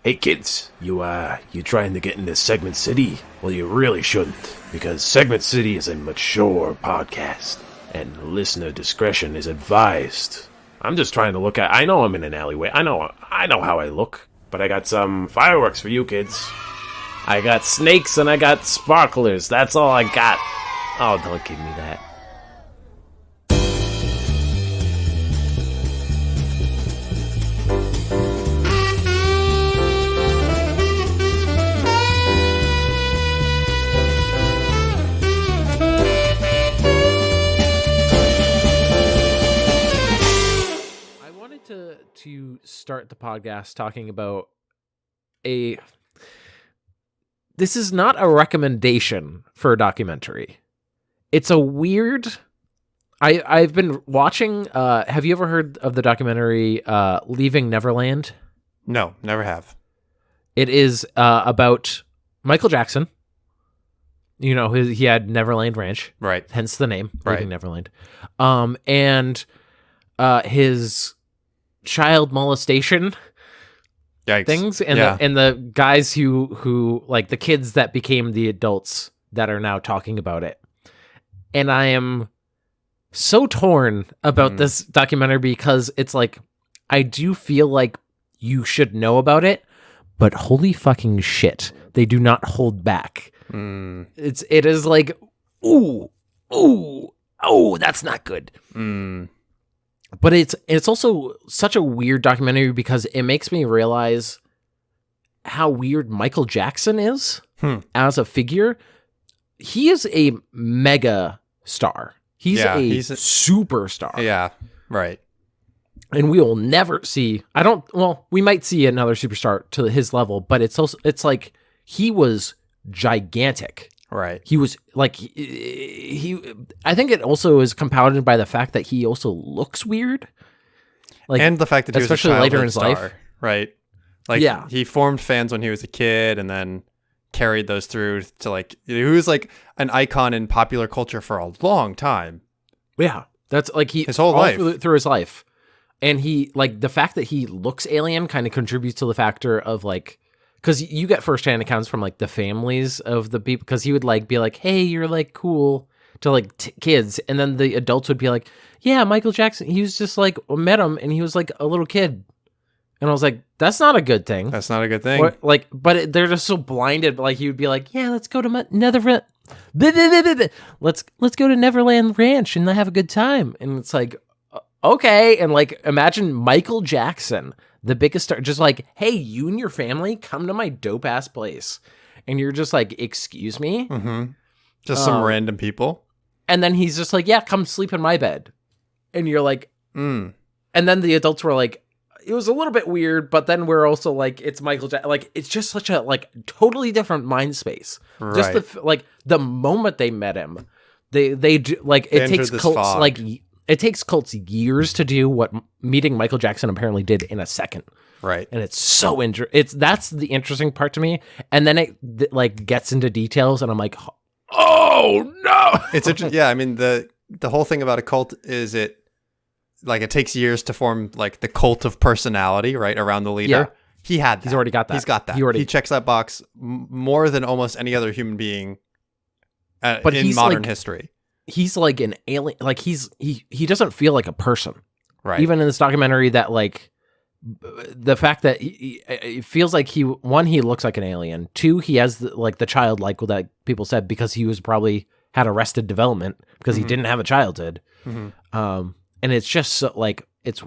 Hey kids, you trying to get into Segment City? Well, you really shouldn't, because Segment City is a mature podcast, and listener discretion is advised. I'm just trying to look at... I know I'm in an alleyway. I know how I look, but I got some fireworks for you kids. I got snakes and I got sparklers. That's all I got. Oh, don't give me that. To start the podcast talking about this is not a recommendation for a documentary. It's a weird... I've been watching... have you ever heard of the documentary Leaving Neverland? No, never have. It is about Michael Jackson. You know, he had Neverland Ranch. Right. Hence the name, right. Leaving Neverland. And his... child molestation Yikes. things and the guys who like the kids that became the adults that are now talking about it. And I am so torn about this documentary because it's like I do feel like you should know about it, but holy fucking shit, they do not hold back. It is like ooh, that's not good. But it's also such a weird documentary because it makes me realize how weird Michael Jackson is as a figure. He is a mega star. He's a superstar. Yeah, right. And we will never see... we might see another superstar to his level, but it's like he was gigantic. Right. He was like he. I think it also is compounded by the fact that he also looks weird, like, and the fact that he was especially later in his star, life, right? Like, he formed fans when he was a kid, and then carried those through to like he was like an icon in popular culture for a long time. Yeah, that's like his whole life through his life, and he like the fact that he looks alien kind of contributes to the factor of like. Because you get firsthand accounts from, like, the families of the people. Because he would, like, be like, hey, you're, like, cool to, like, kids. And then the adults would be like, yeah, Michael Jackson, he was just, like, met him, and he was, like, a little kid. And I was like, that's not a good thing. That's not a good thing. Or, like, but they're just so blinded. Like, he would be like, yeah, let's go to Neverland. Let's go to Neverland Ranch and have a good time. And it's like, okay. And, like, imagine Michael Jackson, the biggest star, just like, hey, you and your family come to my dope ass place, and you're just like, excuse me, just some random people, and then he's just like, yeah, come sleep in my bed, and you're like, and then the adults were like, it was a little bit weird, but then we're also like, it's Michael Jackson, like it's just such a like totally different mind space. Right. Just the moment they met him, they do, like it takes cults fog. Like. It takes cults years to do what meeting Michael Jackson apparently did in a second. Right. And it's so that's the interesting part to me. And then it like gets into details and I'm like, oh no. It's interesting. Yeah. I mean, the whole thing about a cult is it takes years to form like the cult of personality, right? Around the leader. Yeah. He had that. He's already got that. He's got that. He checks that box more than almost any other human being in modern history. He's like an alien, like he doesn't feel like a person, right? Even in this documentary, that like the fact that it feels like he looks like an alien. Two, he has the childlike that people said because he was probably had arrested development because he didn't have a childhood. And it's just so, like it's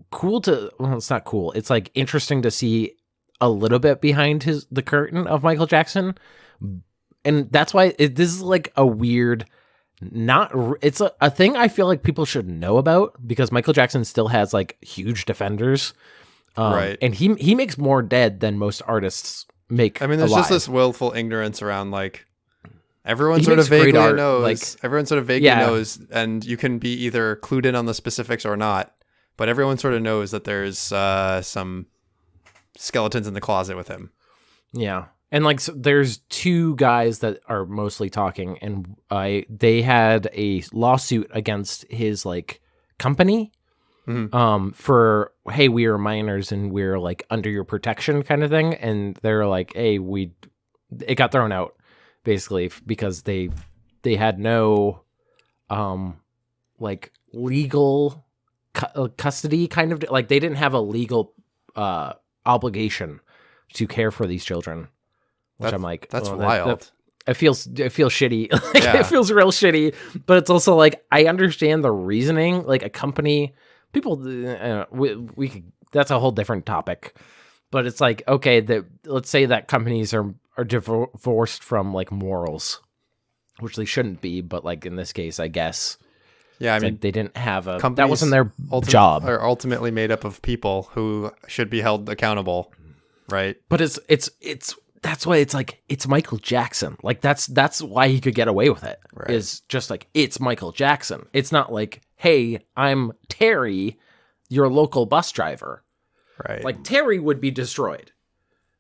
cool to it's not cool. It's like interesting to see a little bit behind the curtain of Michael Jackson. And that's why this is like a weird, it's a thing I feel like people should know about because Michael Jackson still has like huge defenders. Right. And he makes more dead than most artists make. I mean, there's alive. just this willful ignorance around like everyone sort of vaguely knows. Like, everyone sort of vaguely knows, and you can be either clued in on the specifics or not. But everyone sort of knows that there's some skeletons in the closet with him. Yeah. And like, so there's two guys that are mostly talking, and they had a lawsuit against his like company for, hey, we are minors and we're like under your protection kind of thing. And they're like, hey, it got thrown out basically because they had no like legal custody kind of, like they didn't have a legal obligation to care for these children, which I'm like, that's wild. It feels shitty. It feels real shitty, but it's also like, I understand the reasoning, like a company, people, we could, that's a whole different topic, but it's like, okay, let's say that companies are divorced from like morals, which they shouldn't be, but like in this case, I guess. Yeah, I mean, like they didn't have that wasn't their job. Are ultimately made up of people who should be held accountable, right? But it's that's why it's like, it's Michael Jackson. Like that's why he could get away with it. Right. Is just like, it's Michael Jackson. It's not like, hey, I'm Terry, your local bus driver. Right. Like Terry would be destroyed.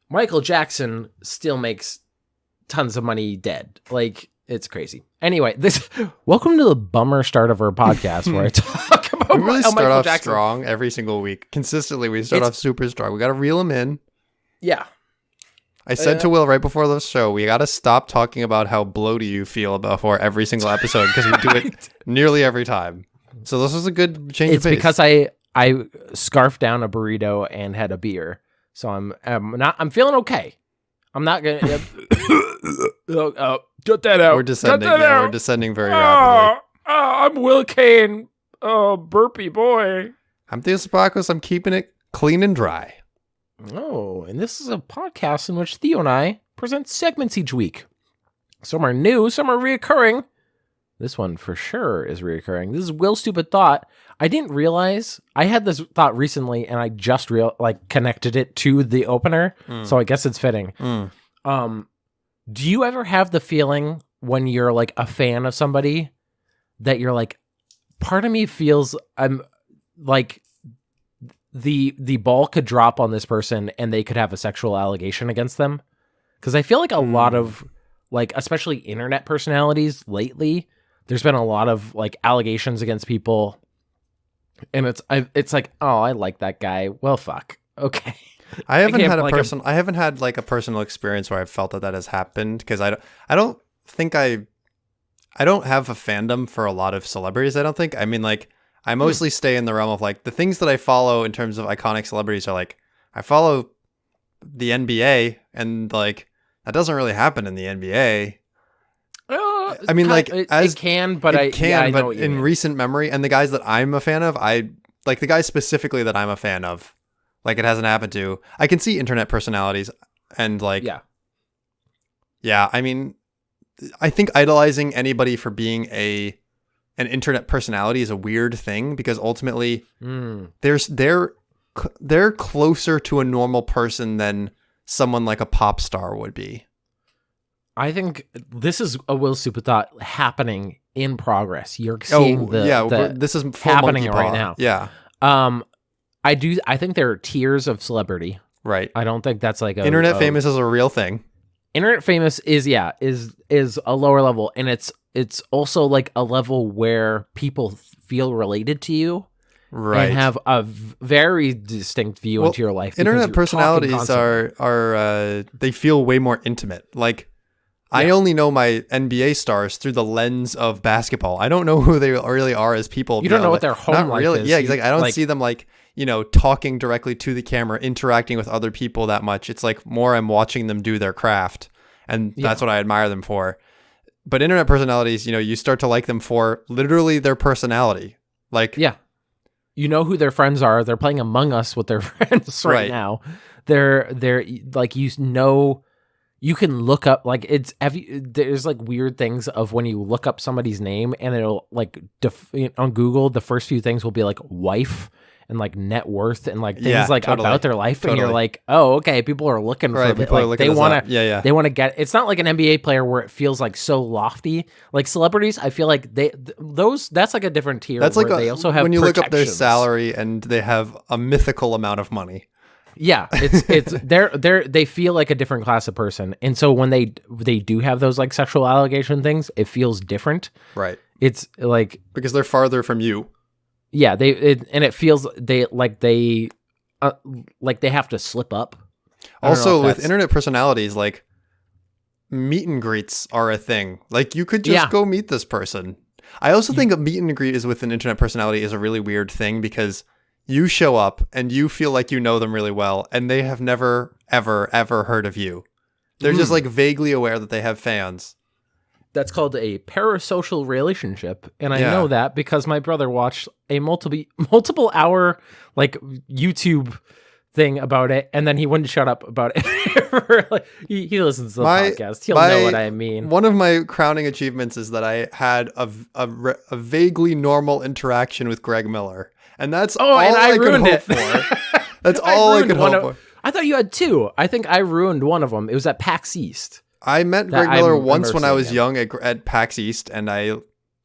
Michael Jackson still makes tons of money dead. Like, it's crazy. Anyway, welcome to the bummer start of our podcast where I talk about we really start off Jackson. Strong every single week. Consistently, we start off super strong. We got to reel them in. Yeah. I said to Will right before the show, we got to stop talking about how bloated you feel before every single episode because we do it nearly every time. So this was a good change of pace. It's because I scarfed down a burrito and had a beer. So I'm feeling okay. I'm not going to... Get that out. We're descending. We're descending very rapidly. I'm Will Kane. Oh, burpy boy. I'm Theo Sapakos. I'm keeping it clean and dry. Oh, and this is a podcast in which Theo and I present segments each week. Some are new, some are reoccurring. This one for sure is reoccurring. This is Will's Stupid Thought. I didn't realize I had this thought recently, and I just connected it to the opener. So I guess it's fitting. Do you ever have the feeling when you're like a fan of somebody that you're like, part of me feels I'm like the ball could drop on this person and they could have a sexual allegation against them? Because I feel like a lot of like, especially internet personalities lately, there's been a lot of like allegations against people, and it's like, oh, I like that guy. Well, fuck. Okay. I haven't had a personal experience where I've felt that has happened because I don't have a fandom for a lot of celebrities. I don't think. I mean, like, I mostly stay in the realm of like the things that I follow in terms of iconic celebrities are like, I follow the NBA, and like that doesn't really happen in the NBA. I mean, like it can, but in recent memory, and the guys that I'm a fan of, I like the guys specifically that I'm a fan of. Like, it hasn't happened to. I can see internet personalities and, like... Yeah, I mean, I think idolizing anybody for being an internet personality is a weird thing because ultimately they're closer to a normal person than someone like a pop star would be. I think this is a Will Stupid Thought happening in progress. You're seeing this is happening right now. Yeah. I think there are tiers of celebrity. Right. I don't think that's like internet famous is a real thing. Internet famous is a lower level, and it's also like a level where people feel related to you, right, and have a very distinct view into your life. Internet personalities are they feel way more intimate. Like, I only know my NBA stars through the lens of basketball. I don't know who they really are as people. You don't know what their home life is. Yeah, exactly. I don't see them like, talking directly to the camera, interacting with other people that much. It's like more I'm watching them do their craft, and that's what I admire them for. But internet personalities, you start to like them for literally their personality. Like, you know who their friends are. They're playing Among Us with their friends right now. They're like, you can look up, like, there's like weird things of when you look up somebody's name and it'll like on Google, the first few things will be like wife and like net worth and like things about their life. And you're like, oh, okay. People are looking for it. Like, they want to, they want to get, it's not like an NBA player where it feels like so lofty. Like celebrities, I feel like that's like a different tier. That's like they also have when you look up their salary and they have a mythical amount of money. Yeah, it's they feel like a different class of person, and so when they do have those like sexual allegation things, it feels different. Right. It's like because they're farther from you. Yeah, it feels they have to slip up. Also, with internet personalities, like meet and greets are a thing. Like you could just go meet this person. I also think a meet and greet is with an internet personality is a really weird thing because you show up and you feel like you know them really well, and they have never, ever, ever heard of you. They're just like vaguely aware that they have fans. That's called a parasocial relationship, and I know that because my brother watched a multiple hour like YouTube thing about it, and then he wouldn't shut up about it. he listens to the podcast. He'll know what I mean. One of my crowning achievements is that I had a vaguely normal interaction with Greg Miller, and that's all I could hope for. That's all I could hope for. I thought you had two. I think I ruined one of them. It was at PAX East. I met Greg Miller once when I was young at PAX East, and I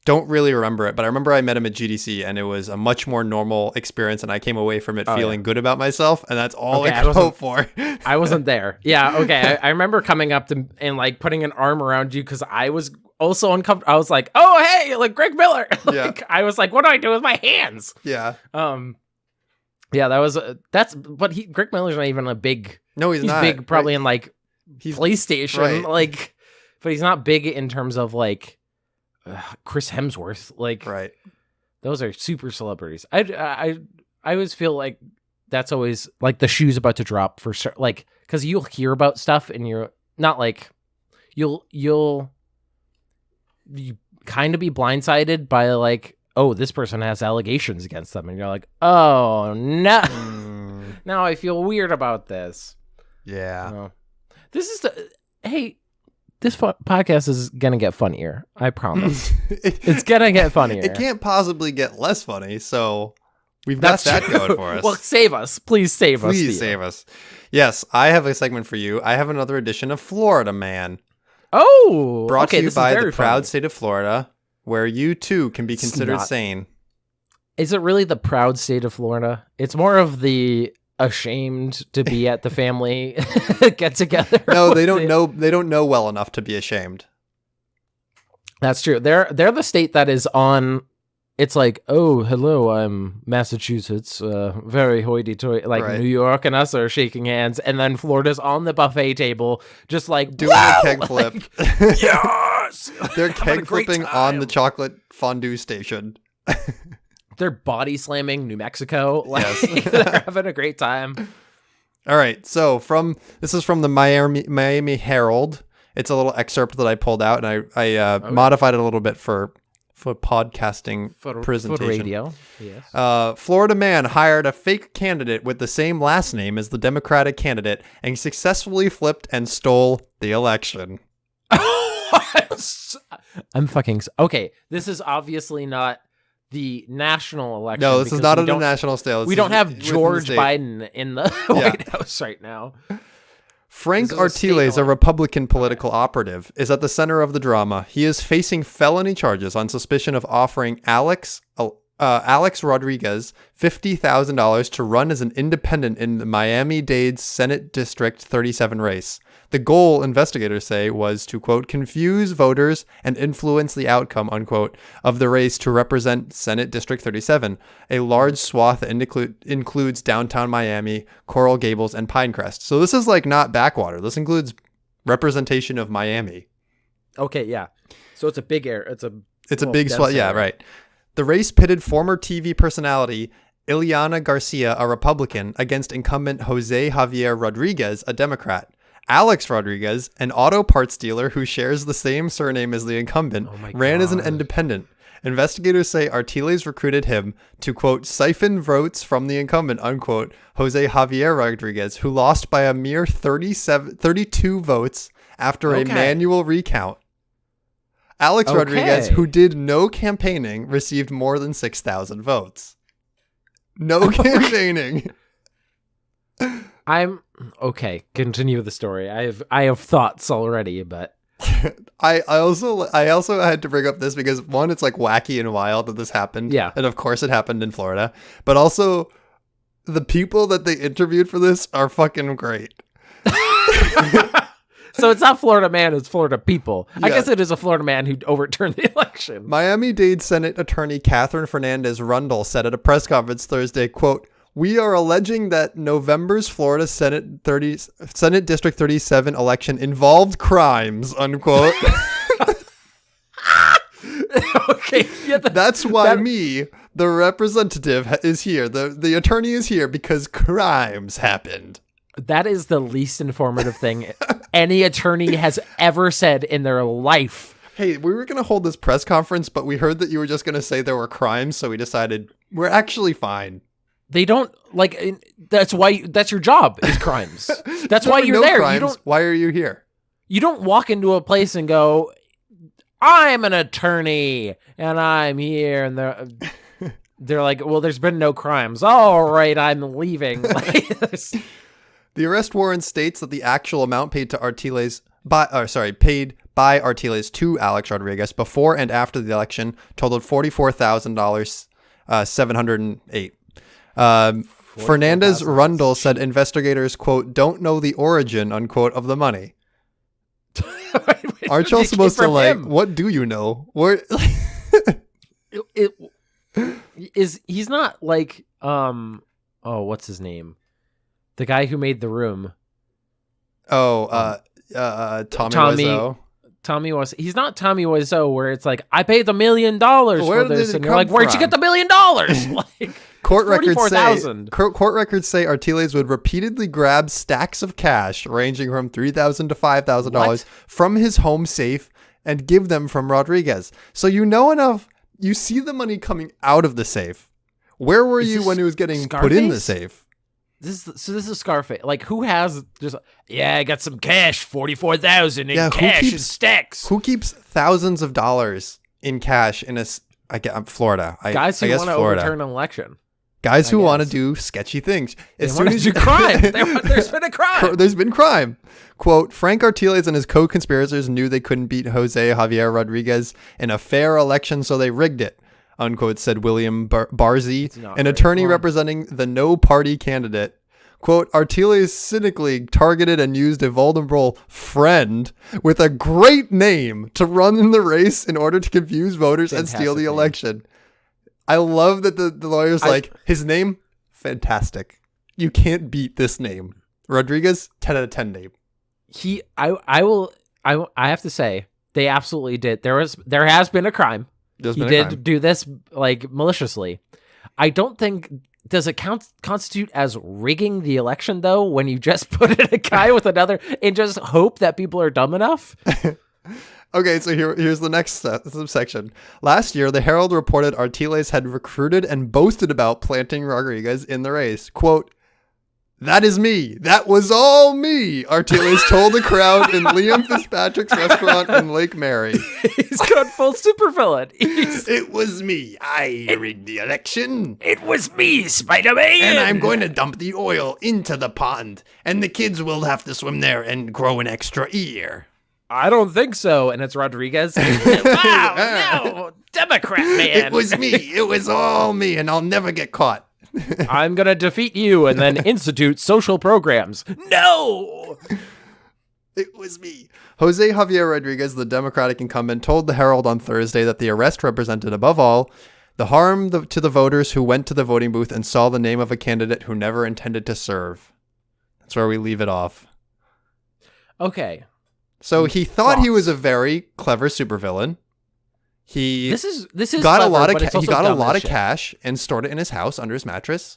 don't really remember it, but I remember I met him at GDC, and it was a much more normal experience, and I came away from it feeling good about myself, and that's all I could hope for. I wasn't there. Yeah, okay. I remember coming up to and like putting an arm around you because I was also uncomfortable. I was like, "Oh, hey, like Greg Miller." I was like, "What do I do with my hands?" Yeah. Yeah, but Greg Miller's not even a big. No, he's not. He's big, probably in like PlayStation, like, but he's not big in terms of like Chris Hemsworth. Like, right. Those are super celebrities. I always feel like that's always like the shoe's about to drop for like because you'll hear about stuff and you're not like you kind of be blindsided by like, oh, this person has allegations against them, and you're like, oh no, now I feel weird about this. Yeah. This is this podcast is gonna get funnier. I promise. It's gonna get funnier. It can't possibly get less funny. So we've got that going for us. Well, save us, please save us. Please save us. Yes, I have a segment for you. I have another edition of Florida Man. Oh, brought to you by the proud state of Florida, where you too can be considered sane. Is it really the proud state of Florida? It's more of the ashamed to be at the family get together. No, they don't know. They don't know well enough to be ashamed. That's true. They're the state that is on. It's like, oh, hello, I'm Massachusetts, very hoity-toity, like New York and us are shaking hands, and then Florida's on the buffet table, just like doing a keg flip. Yes, they're keg flipping on the chocolate fondue station. They're body slamming New Mexico. Like, they're having a great time. All right. So this is from the Miami Herald. It's a little excerpt that I pulled out, and I modified it a little bit for podcasting presentation. For radio. Yes. Florida man hired a fake candidate with the same last name as the Democratic candidate and successfully flipped and stole the election. I'm fucking okay. This is obviously not the national election. No, this is not on a national scale. We don't have George Biden in the White House right now. Frank Artiles, a Republican political operative, is at the center of the drama. He is facing felony charges on suspicion of offering Alex Rodriguez $50,000 to run as an independent in the Miami-Dade Senate District 37 race. The goal, investigators say, was to, quote, confuse voters and influence the outcome, unquote, of the race to represent Senate District 37, a large swath that includes downtown Miami, Coral Gables, and Pinecrest. So this is like not backwater. This includes representation of Miami. Okay, yeah. So it's a big area. It's a big swath. Yeah, right. The race pitted former TV personality Ileana Garcia, a Republican, against incumbent Jose Javier Rodriguez, a Democrat. Alex Rodriguez, an auto parts dealer who shares the same surname as the incumbent, ran as an independent. Investigators say Artiles recruited him to, quote, siphon votes from the incumbent, unquote, Jose Javier Rodriguez, who lost by a mere 32 votes after a manual recount. Alex Rodriguez, who did no campaigning, received more than 6,000 votes. No campaigning. Okay, continue the story. I have thoughts already, but I also had to bring up this because one, it's like wacky and wild that this happened. Yeah. And of course it happened in Florida. But also the people that they interviewed for this are fucking great. So it's not Florida man, it's Florida people. Yeah. I guess it is a Florida man who overturned the election. Miami-Dade Senate Attorney Catherine Fernandez Rundle said at a press conference Thursday, quote, "We are alleging that November's Florida Senate District 37 election involved crimes," unquote. Okay. Yeah, that's why the representative, is here. The attorney is here because crimes happened. That is the least informative thing any attorney has ever said in their life. Hey, we were going to hold this press conference, but we heard that you were just going to say there were crimes, so we decided we're actually fine. They don't, that's your job, is crimes. That's why you're there. Crimes. Why are you here? You don't walk into a place and go, "I'm an attorney and I'm here," and they're like, "Well, there's been no crimes. All right, I'm leaving." The arrest warrant states that the actual amount paid by Artiles to Alex Rodriguez before and after the election totaled $44,708. Fernandez Rundle said investigators, quote, "don't know the origin," unquote, of the money. Aren't y'all supposed to what do you know? Where he's not what's his name? The guy who made The Room. Tommy Wiseau. Tommy Wiseau. He's not Tommy Wiseau, where it's like, "I paid $1 million for this," and you're like, "Where'd you get the $1 million?" Court records say Artiles would repeatedly grab stacks of cash ranging from $3,000 to $5,000 from his home safe and give them from Rodriguez. So you know enough. You see the money coming out of the safe. Where were you when it was getting put in the safe? This is Scarface. Who has just? Yeah, I got some cash, 44,000 in cash and stacks. Who keeps thousands of dollars in cash in Florida? Guys who want to overturn an election. Guys who want to do sketchy things. As soon as you crime, there's been a crime. There's been crime. Quote, "Frank Artiles and his co-conspirators knew they couldn't beat Jose Javier Rodriguez in a fair election, so they rigged it," unquote, said William Barzy, an attorney representing the no-party candidate. Quote, "Artiles cynically targeted and used a vulnerable friend with a great name to run in the race in order to confuse voters and steal the election." I love that the lawyer's his name, fantastic. You can't beat this name. Rodriguez, 10 out of 10 name. I have to say, they absolutely did. There has been a crime. He did do this maliciously. I don't think, does it constitute as rigging the election though, when you just put in a guy with another and just hope that people are dumb enough? Okay, so here's the next subsection. Last year, the Herald reported Artiles had recruited and boasted about planting Rodriguez in the race. Quote, "That is me. That was all me," Artiles told the crowd in Liam Fitzpatrick's restaurant in Lake Mary. He's gone full supervillain. "It was me. I rigged the election. It was me, Spider-Man. And I'm going to dump the oil into the pond, and the kids will have to swim there and grow an extra ear." "I don't think so." And it's Rodriguez. Wow, no, Democrat man. "It was me. It was all me, and I'll never get caught. I'm going to defeat you and then institute social programs." No! "It was me." Jose Javier Rodriguez, the Democratic incumbent, told the Herald on Thursday that the arrest represented, above all, the harm to the voters who went to the voting booth and saw the name of a candidate who never intended to serve. That's where we leave it off. Okay. So he thought he was a very clever supervillain. This is got clever, he got a lot of cash and stored it in his house under his mattress.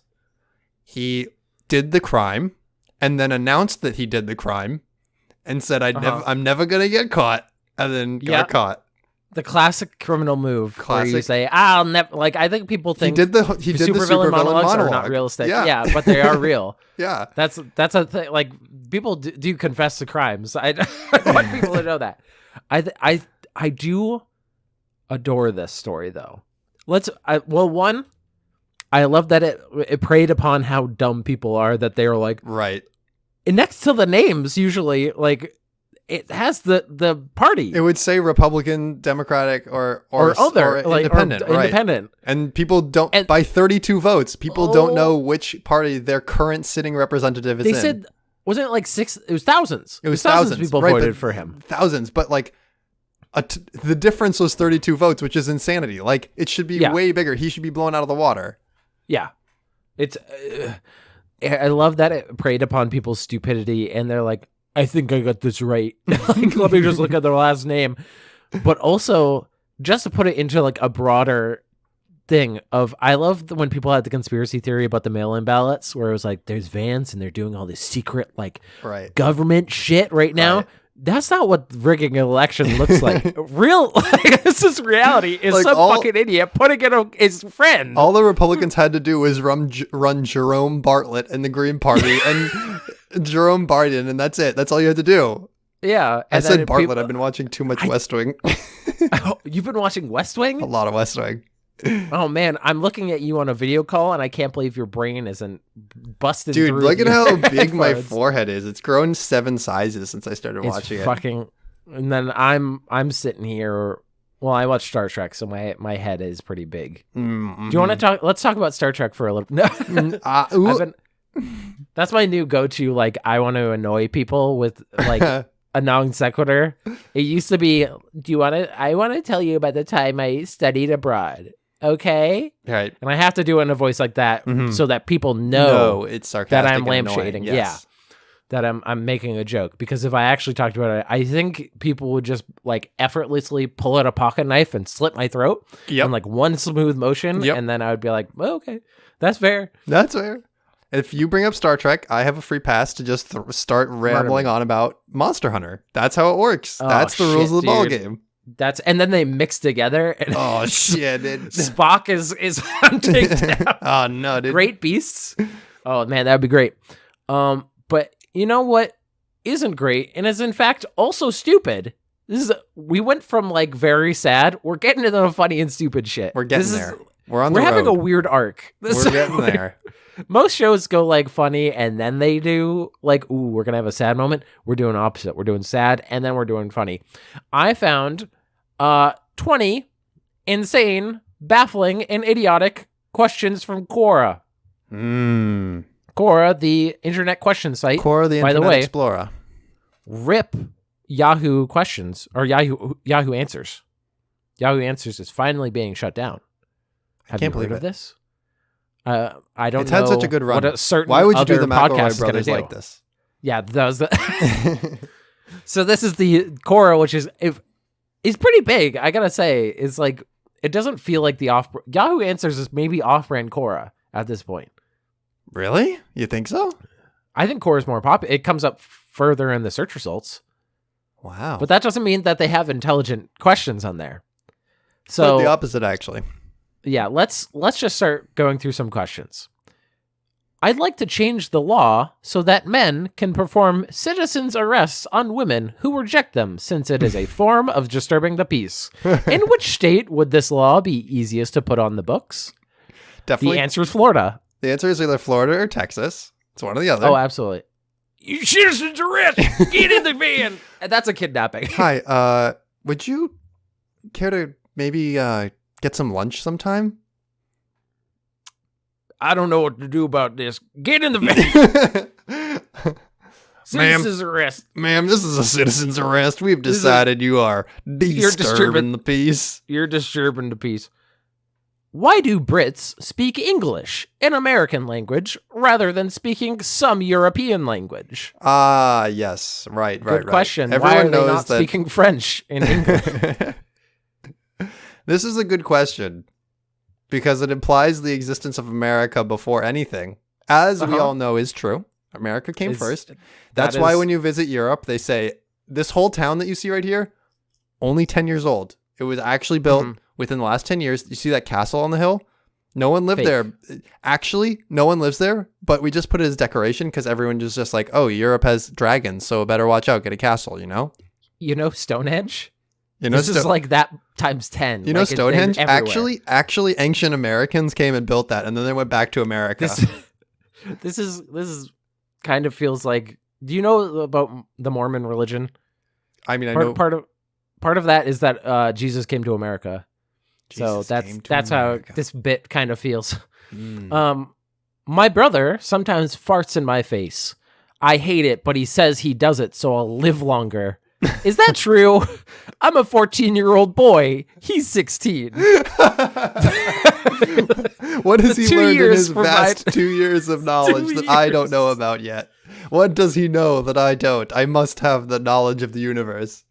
He did the crime and then announced that he did the crime and said, "I'm never gonna get caught," and then got caught. The classic criminal move where you say, "I'll never." I think people think he did the supervillain monologue. Are not realistic. Yeah, but they are real. Yeah, that's a thing. People do confess to crimes. I want people to know that. I do adore this story though. One, I love that it preyed upon how dumb people are, that they are right. And next to the names, usually it has the party. It would say Republican, Democratic, or other, independent, right? Independent. And people don't, by 32 votes, people don't know which party their current sitting representative is in. Wasn't it like six? It was thousands. It was thousands of people voted for him. Thousands, but like the difference was 32 votes, which is insanity. Like it should be way bigger. He should be blown out of the water. Yeah, it's. I love that it preyed upon people's stupidity, and they're like, "I think I got this right." Like, let me just look at their last name, but also just to put it into like a broader thing of, I love when people had the conspiracy theory about the mail-in ballots, where it was like, there's Vance and they're doing all this secret like government shit right now. Right. That's not what rigging an election looks like. This is reality. Is like some fucking idiot putting it his friend. All the Republicans had to do was run Jerome Bartlett in the Green Party and Jerome Biden, and that's it. That's all you had to do. Yeah. I said Bartlett. I've been watching too much West Wing. Oh, you've been watching West Wing? A lot of West Wing. Oh man, I'm looking at you on a video call and I can't believe your brain isn't busted. Dude, through look at how big headphones. my forehead is. It's grown 7 sizes since I started watching it. And then I'm sitting here. Well, I watch Star Trek, so my head is pretty big. Mm-hmm. Do you want to talk? Let's talk about Star Trek for a little. No, that's my new go-to. Like, I want to annoy people with like a non sequitur. It used to be, I want to tell you about the time I studied abroad. Okay. Right. And I have to do it in a voice like that so that people know it's sarcastic that I'm lampshading. Yes. Yeah. That I'm making a joke. Because if I actually talked about it, I think people would just like effortlessly pull out a pocket knife and slit my throat in like one smooth motion. And then I would be like, oh, okay, that's fair. That's fair. If you bring up Star Trek, I have a free pass to just start rambling on about Monster Hunter. That's how it works. That's the rules of the ball game. And then they mix together. And oh shit! Spock is hunting down. Oh no, dude! Great beasts. Oh man, that would be great. But you know what isn't great, and is in fact also stupid. We went from like very sad. We're getting into the funny and stupid shit. We're getting there. We're on the road. We're having a weird arc. We're getting there. Most shows go like funny and then they do like, ooh, we're going to have a sad moment. We're doing opposite. We're doing sad and then we're doing funny. I found 20 insane, baffling, and idiotic questions from Quora. Quora, the internet question site. Quora, the Internet Explorer. RIP Yahoo questions or Yahoo Answers. Yahoo Answers is finally being shut down. I can't believe this. I don't know. It's had such a good run. Why would you do the McElroy brothers like this? Yeah, that was the. So this is the Quora, which is pretty big. I gotta say, it's like it doesn't feel like the Yahoo Answers is maybe off-brand Quora at this point. Really? You think so? I think Quora is more popular. It comes up further in the search results. Wow! But that doesn't mean that they have intelligent questions on there. So quite the opposite, actually. Yeah, let's just start going through some questions. I'd like to change the law so that men can perform citizens' arrests on women who reject them, since it is a form of disturbing the peace. In which state would this law be easiest to put on the books? Definitely. The answer is Florida. The answer is either Florida or Texas. It's one or the other. Oh, absolutely. You citizens' arrest! Get in the van! And that's a kidnapping. Hi, would you care to maybe get some lunch sometime? I don't know what to do about this. Get in the van. Citizens arrest. Ma'am, this is a citizen's arrest. We've decided you are disturbing the peace. You're disturbing the peace. Why do Brits speak English, an American language, rather than speaking some European language? Yes. Right. Good question. Everyone Why are knows they not speaking French in English? This is a good question because it implies the existence of America before anything, as we all know is true. America came first. That's why when you visit Europe, they say, this whole town that you see right here, only 10 years old. It was actually built within the last 10 years. You see that castle on the hill? No one lived there. Actually, no one lives there, but we just put it as decoration because everyone is just like, oh, Europe has dragons, so better watch out, get a castle, you know? You know Stonehenge? You know, this is like that times 10. You know, Stonehenge? Actually, ancient Americans came and built that, and then they went back to America. This is kind of feels like. Do you know about the Mormon religion? I mean, I know part of that is that Jesus came to America. So that's how this bit kind of feels. My brother sometimes farts in my face. I hate it, but he says he does it so I'll live longer. Is that true? I'm a 14-year-old boy. He's 16. What has he learned in his vast 2 years of knowledge that I don't know about yet? What does he know that I don't? I must have the knowledge of the universe.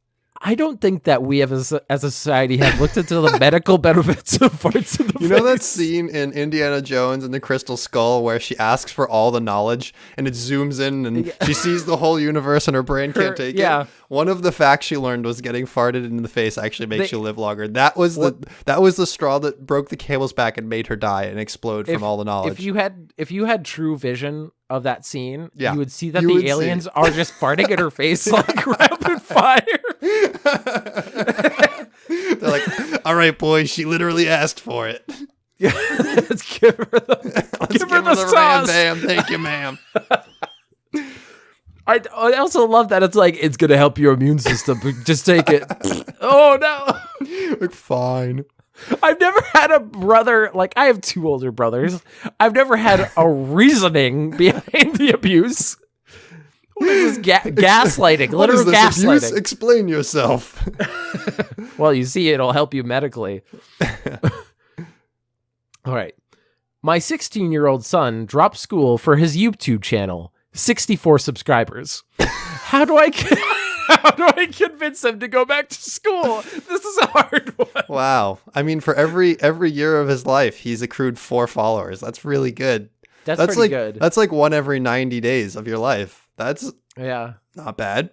I don't think that we have, as a society, have looked into the medical benefits of parts of the face. You know that scene in Indiana Jones and the Crystal Skull where she asks for all the knowledge and it zooms in and she sees the whole universe and her brain can't take it? One of the facts she learned was getting farted in the face actually makes you live longer. That was the straw that broke the camel's back and made her die and explode from all the knowledge. If you had true vision of that scene, you would see that the aliens are just farting in her face like rapid fire. They're like, all right, boys, she literally asked for it. Yeah, let's give her the ram bam. Thank you, ma'am. I also love that it's like, it's going to help your immune system. Just take it. Oh, no. Like, fine. I've never had a brother, like I have 2 older brothers. I've never had a reasoning behind the abuse. What is this gaslighting? Literal gaslighting. Abuse? Explain yourself. Well, you see, it'll help you medically. All right. My 16-year-old son dropped school for his YouTube channel. 64 subscribers. How do I convince him to go back to school? This is a hard one. Wow. I mean, for every year of his life, he's accrued 4 followers. That's really good. That's pretty good. That's like 1 every 90 days of your life. That's not bad.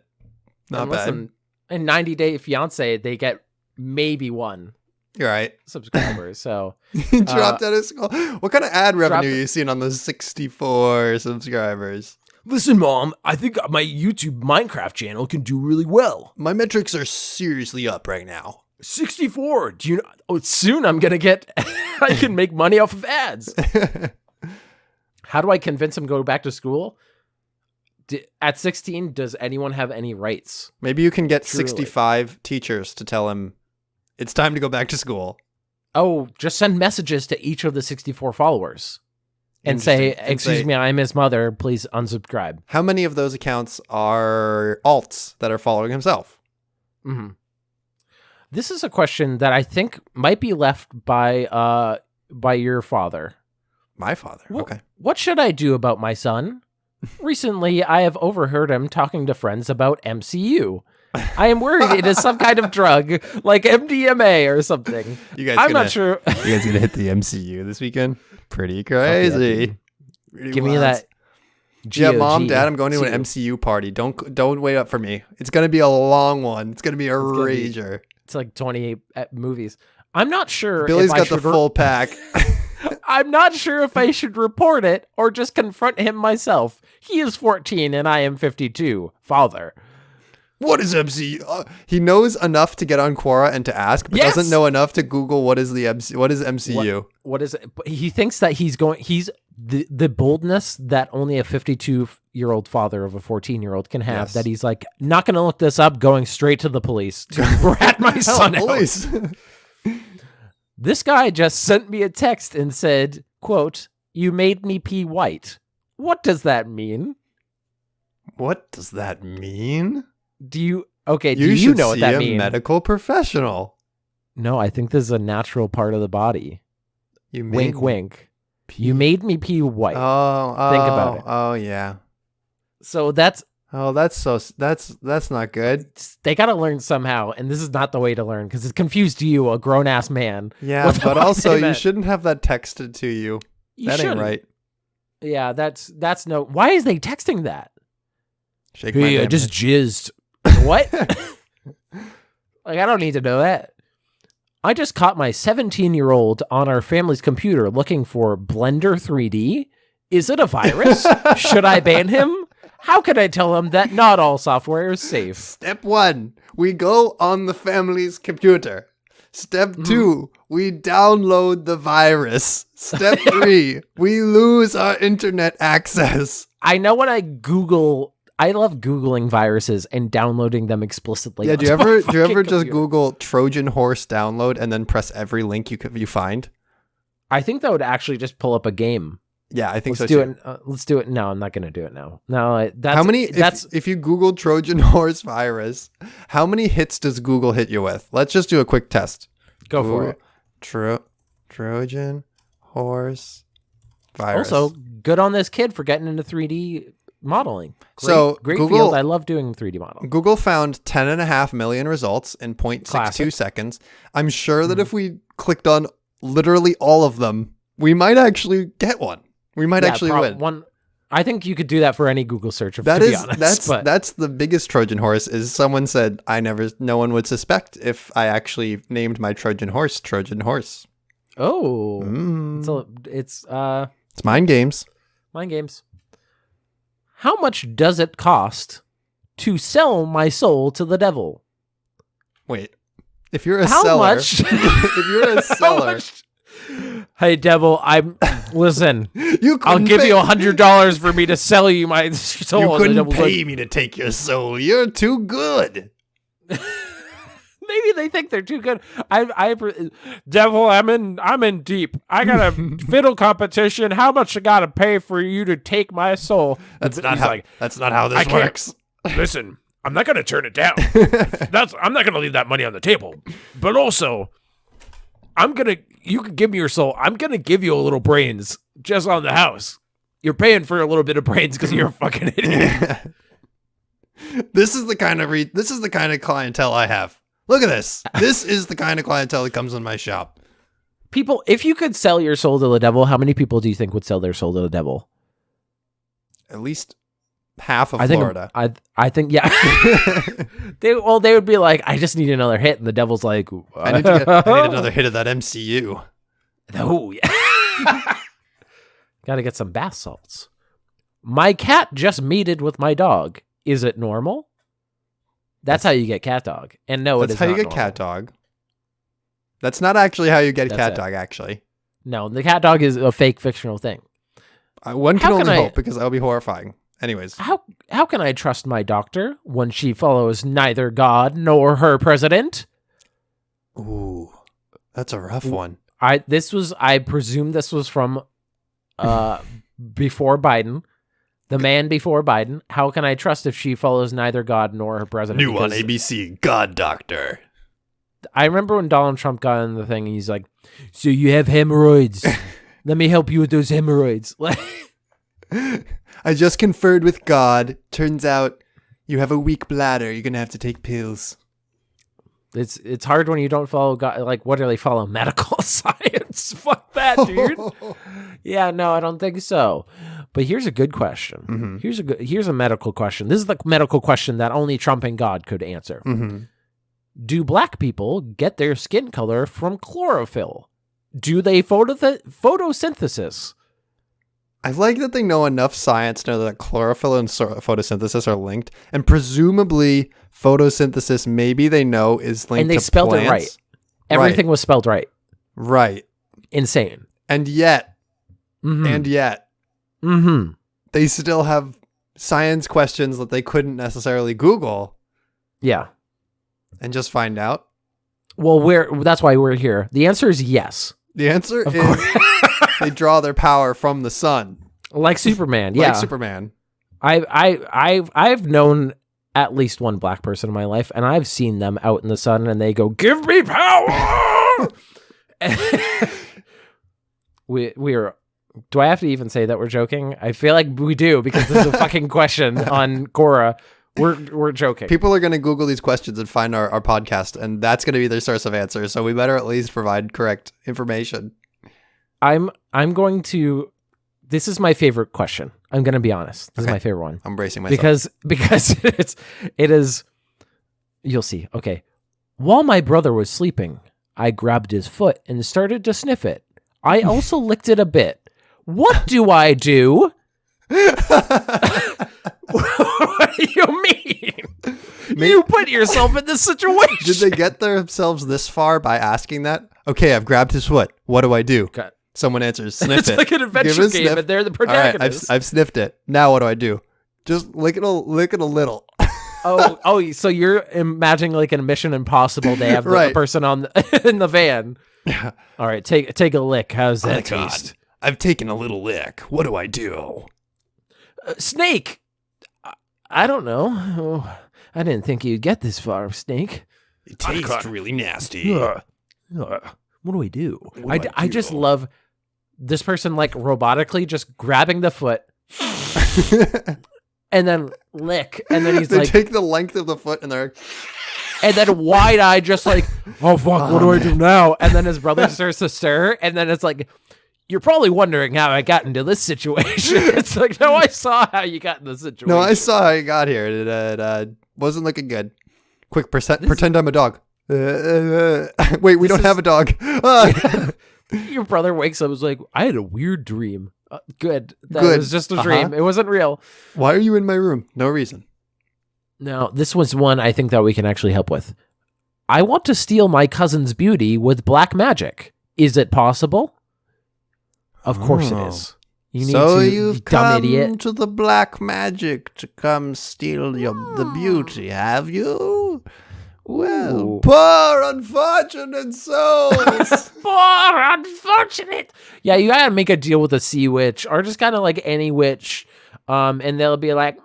Not bad. Listen, in 90 Day Fiance, they get maybe 1. You're right. Subscribers. So he dropped out of school. What kind of ad revenue are you seeing on those 64 subscribers? Listen, Mom, I think my YouTube Minecraft channel can do really well. My metrics are seriously up right now. 64. Do you know? Oh, soon I'm going to get, I can make money off of ads. How do I convince him to go back to school? At 16, does anyone have any rights? Maybe you can get 65 teachers to tell him it's time to go back to school. Oh, just send messages to each of the 64 followers. And say, excuse me, I'm his mother. Please unsubscribe. How many of those accounts are alts that are following himself? Mm-hmm. This is a question that I think might be left by your father. My father? Okay. What should I do about my son? Recently, I have overheard him talking to friends about MCU. I am worried it is some kind of drug, like MDMA or something. I'm not sure. You guys gonna hit the MCU this weekend? Pretty crazy. Give me that. Yeah, Mom, Dad, I'm going to an MCU party. Don't wait up for me. It's gonna be a long one. It's gonna be a rager. It's like 28 movies. I'm not sure. Billy's got the full pack. I'm not sure if I should report it or just confront him myself. He is 14 and I am 52. Father. What is MCU? He knows enough to get on Quora and to ask, but doesn't know enough to Google what is MCU. What is it? He thinks that he's the boldness that only a 52-year-old father of a 14-year-old can have. Yes. That he's like, not going to look this up, going straight to the police to rat my son out. This guy just sent me a text and said, quote, "You made me pee white." What does that mean? What does that mean? Do you know what that means? You should see a medical professional. No, I think this is a natural part of the body. Wink, wink. You made me pee white. Oh, think about it. Oh, yeah. So that's not good. They got to learn somehow, and this is not the way to learn because it confused you, a grown ass man. Yeah, but also you shouldn't have that texted to you. That ain't right. Yeah, that's no. Why is they texting that? Shake my I just jizzed. What? Like, I don't need to know that. I just caught my 17-year-old on our family's computer looking for Blender 3D. Is it a virus? Should I ban him? How can I tell him that not all software is safe? Step 1, we go on the family's computer. Step 2, we download the virus. Step 3, we lose our internet access. I know when I love Googling viruses and downloading them explicitly. Yeah, do you ever just Google Trojan horse download and then press every link you find? I think that would actually just pull up a game. Yeah, I think let's so do too. it. Let's do it. No, I'm not going to do it now. No, that's how many? That's if you Google Trojan horse virus, how many hits does Google hit you with? Let's just do a quick test. Go for it. Trojan horse virus. Also, good on this kid for getting into 3D modeling. Great Google, field. I love doing 3D modeling. Google found 10.5 million results in 0.62 seconds. I'm sure that if we clicked on literally all of them, we might actually get one. We might actually win. I think you could do that for any Google search. That's the biggest Trojan horse. Is someone said no one would suspect if I actually named my Trojan horse Trojan horse. Oh, it's mind games. Mind games. How much does it cost to sell my soul to the devil? Wait, if you're a seller, much? If you're a seller. Hey, devil, listen. I'll give you $100 for me to sell you my soul. You couldn't pay me to take your soul. You're too good. Maybe they think they're too good. Devil, I'm in deep. I got a fiddle competition. How much I gotta pay for you to take my soul? That's not how this works. Listen, I'm not gonna turn it down. I'm not gonna leave that money on the table. But also, you can give me your soul. I'm gonna give you a little brains just on the house. You're paying for a little bit of brains because you're a fucking idiot. This is the kind of clientele I have. Look at this. This is the kind of clientele that comes in my shop. People, if you could sell your soul to the devil, how many people do you think would sell their soul to the devil? At least half of Florida. I think, yeah. They would be like, I just need another hit. And the devil's like, I need another hit of that MCU. Oh, yeah. Got to get some bath salts. My cat just mated with my dog. Is it normal? That's how you get cat dog. And no, it is not normal. That's how you get cat dog. That's not actually how you get cat dog, actually. No, the cat dog is a fake fictional thing. One can only hope, because that would be horrifying. Anyways. How can I trust my doctor when she follows neither God nor her president? Ooh, that's a rough one. I presume this was from before Biden. The man before Biden. How can I trust if she follows neither God nor her president? New on ABC, God Doctor. I remember when Donald Trump got in the thing, and he's like, so you have hemorrhoids. Let me help you with those hemorrhoids. I just conferred with God. Turns out you have a weak bladder. You're going to have to take pills. It's hard when you don't follow God. Like, what do they follow? Medical science? Fuck that, dude. Yeah, no, I don't think so. But here's a good question. Mm-hmm. Here's a medical question. This is the medical question that only Trump and God could answer. Mm-hmm. Do black people get their skin color from chlorophyll? Do they photosynthesis? I like that they know enough science to know that chlorophyll and photosynthesis are linked, and presumably photosynthesis, maybe they know, is linked to plants. And they spelled it right. Everything was spelled right. Right. Insane. And yet, mm-hmm. They still have science questions that they couldn't necessarily Google. Yeah. And just find out. Well, that's why we're here. The answer is yes. The answer is they draw their power from the sun. Like Superman, yeah. Like Superman. I've known at least one black person in my life, and I've seen them out in the sun, and they go, "Give me power!" we're. Do I have to even say that we're joking? I feel like we do, because this is a fucking question on Quora. We're joking. People are going to Google these questions and find our podcast, and that's going to be their source of answers. So we better at least provide correct information. I'm going to. This is my favorite question. I'm going to be honest. This is my favorite one. I'm bracing myself because it is. You'll see. Okay. While my brother was sleeping, I grabbed his foot and started to sniff it. I also licked it a bit. What do I do? What do you mean? You put yourself in this situation. Did they get themselves this far by asking that? Okay, I've grabbed his foot. What do I do? Okay. Someone answers, sniff it. It's like an adventure game, and they're the protagonist. All right, I've sniffed it. Now what do I do? Just lick it a little. oh, so you're imagining like a Mission Impossible. They have the person in the van. Yeah. All right, take a lick. How's that taste? I've taken a little lick. What do I do? Snake! I don't know. Oh, I didn't think you'd get this far, Snake. It tastes really nasty. What do I do? I just love this person, like, robotically just grabbing the foot and then lick. And then he's they like... take the length of the foot and they're... And then wide-eyed, just like, oh, fuck, what do I do now? And then his brother starts to stir, and then it's like, you're probably wondering how I got into this situation. It's like, no, I saw how you got in this situation. No, I saw how you got here. It wasn't looking good. Quick, pretend I'm a dog. Wait, we don't have a dog. Your brother wakes up and is like, I had a weird dream. Good. That was just a dream. It wasn't real. Why are you in my room? No reason. Now, this was one I think that we can actually help with. I want to steal my cousin's beauty with black magic. Is it possible? Of course it is. You need so to, you've dumb come idiot. to the black magic to come steal the beauty, have you? Well, Ooh. poor unfortunate souls. Poor unfortunate. Yeah, you gotta make a deal with a sea witch, or just kind of like any witch, and they'll be like,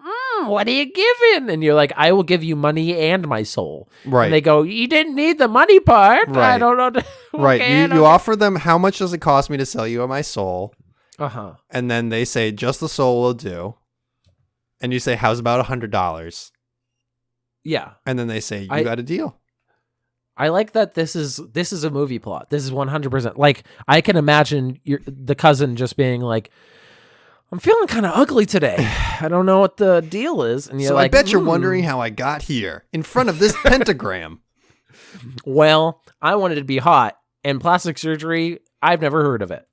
what are you giving? And you're like, I will give you money and my soul. Right. And they go, you didn't need the money part. Right. I don't know. Right. You offer them, how much does it cost me to sell you my soul? Uh-huh. And then they say, just the soul will do. And you say, how's about $100? Yeah. And then they say, you got a deal. I like that this is a movie plot. This is 100%. Like, I can imagine the cousin just being like, I'm feeling kind of ugly today. I don't know what the deal is. And you're so like, I bet you're wondering how I got here in front of this pentagram. Well, I wanted to be hot, and plastic surgery, I've never heard of it.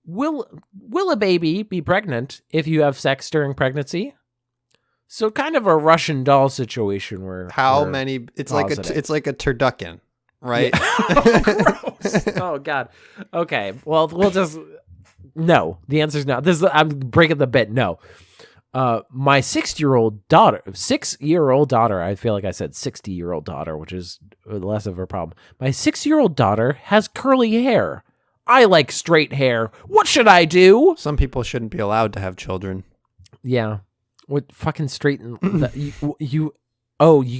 Will a baby be pregnant if you have sex during pregnancy? So kind of a Russian doll situation where how many? It's like a turducken, right? Yeah. Oh, gross. Oh God. Okay. Well, we'll just no. The answer is no. I'm breaking the bit. No. My 6-year-old daughter. I feel like I said 60-year-old daughter, which is less of a problem. My 6-year-old daughter has curly hair. I like straight hair. What should I do? Some people shouldn't be allowed to have children. Yeah. What fucking straighten you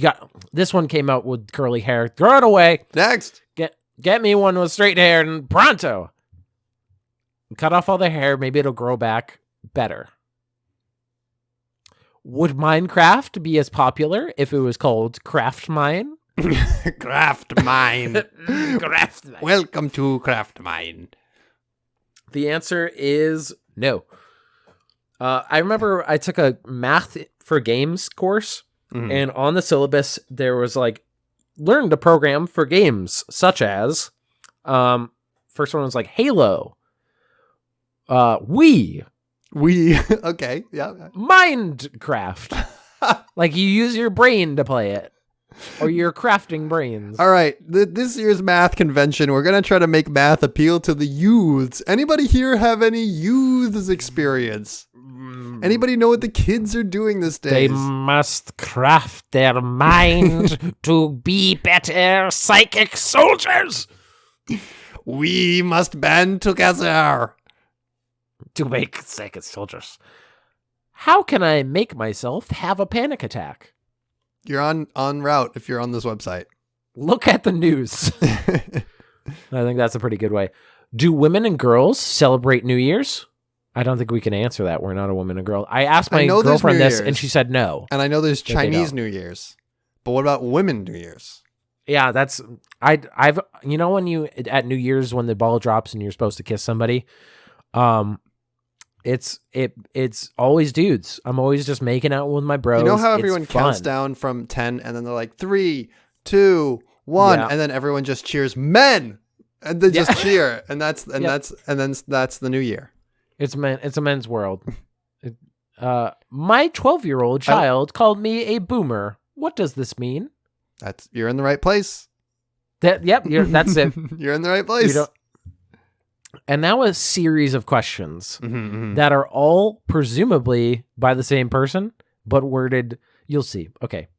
got this one came out with curly hair. Throw it away. Next. Get me one with straight hair and pronto. Cut off all the hair, maybe it'll grow back better. Would Minecraft be as popular if it was called Craft Mine? Craft Mine. Craft Mine. Welcome to Craft Mine. The answer is no. I remember I took a math for games course, and on the syllabus, there was like, learn to program for games, such as, first one was like Halo, Wii, okay, yeah. Minecraft. Like you use your brain to play it. Or you're crafting brains. All right, this year's math convention, we're going to try to make math appeal to the youths. Anybody here have any youths experience? Anybody know what the kids are doing these days? They must craft their mind to be better psychic soldiers. We must band together to make psychic soldiers. How can I make myself have a panic attack? You're on route if you're on this website. Look at the news. I think that's a pretty good way. Do women and girls celebrate New Year's? I don't think we can answer that. We're not a woman and girl. I asked my girlfriend this, and she said no. And I know there's Chinese New Year's, but what about women New Year's? Yeah, that's I've you know when you at New Year's when the ball drops and you're supposed to kiss somebody, it's always dudes. I'm always just making out with my bros. You know how everyone counts down from 10 and then they're like 3, 2, 1, and then everyone just cheers men, and they just cheer, and that's the New Year. It's a men's world. My 12-year-old child called me a boomer. What does this mean? You're in the right place. That's it. You're in the right place. And now a series of questions that are all presumably by the same person, but worded, you'll see. Okay.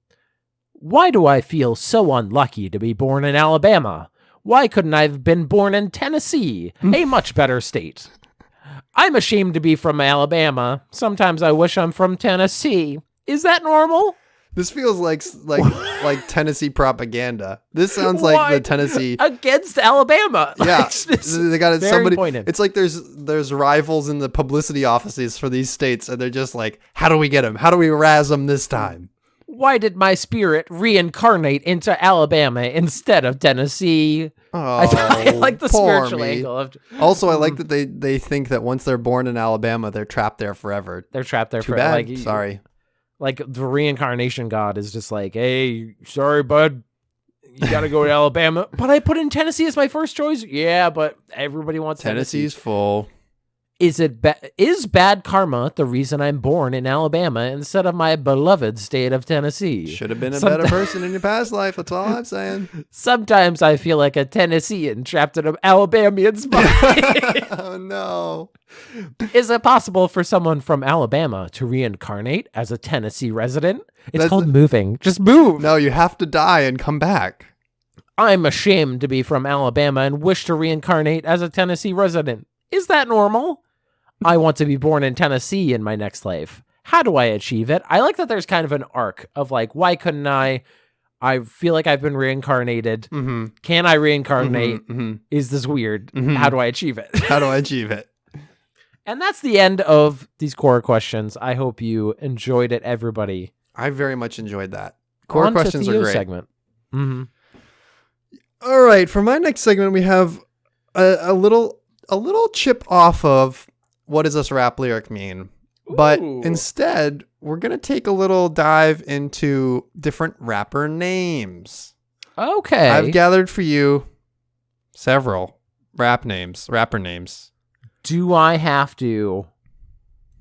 Why do I feel so unlucky to be born in Alabama? Why couldn't I have been born in Tennessee, a much better state? I'm ashamed to be from Alabama. Sometimes I wish I'm from Tennessee. Is that normal? This feels like Tennessee propaganda. This sounds like the Tennessee against Alabama. Yeah, they got it. Somebody. Pointed. It's like there's rivals in the publicity offices for these states, and they're just like, how do we get them? How do we razz them this time? Why did my spirit reincarnate into Alabama instead of Tennessee? Oh, I like the spiritual angle of. Also, I like that they think that once they're born in Alabama, they're trapped there forever. They're trapped there forever. Too bad. Like, sorry. Like the reincarnation god is just like, hey, sorry, bud. You got to go to Alabama. But I put in Tennessee as my first choice. Yeah, but everybody wants Tennessee's full. Is bad karma the reason I'm born in Alabama instead of my beloved state of Tennessee? Should have been a better person in your past life. That's all I'm saying. Sometimes I feel like a Tennessean trapped in an Alabamian's body. Oh, no. Is it possible for someone from Alabama to reincarnate as a Tennessee resident? It's called moving. Just move. No, you have to die and come back. I'm ashamed to be from Alabama and wish to reincarnate as a Tennessee resident. Is that normal? I want to be born in Tennessee in my next life. How do I achieve it? I like that there's kind of an arc of like, why couldn't I feel like I've been reincarnated. Mm-hmm. Can I reincarnate? Mm-hmm. Mm-hmm. Is this weird? Mm-hmm. How do I achieve it? How do I achieve it? And that's the end of these Quora questions. I hope you enjoyed it, everybody. I very much enjoyed that. Quora questions are great. Segment. Mm-hmm. All right, for my next segment, we have a little chip off of what does this rap lyric mean? Ooh. But instead, we're going to take a little dive into different rapper names. Okay. I've gathered for you several rapper names. Do I have to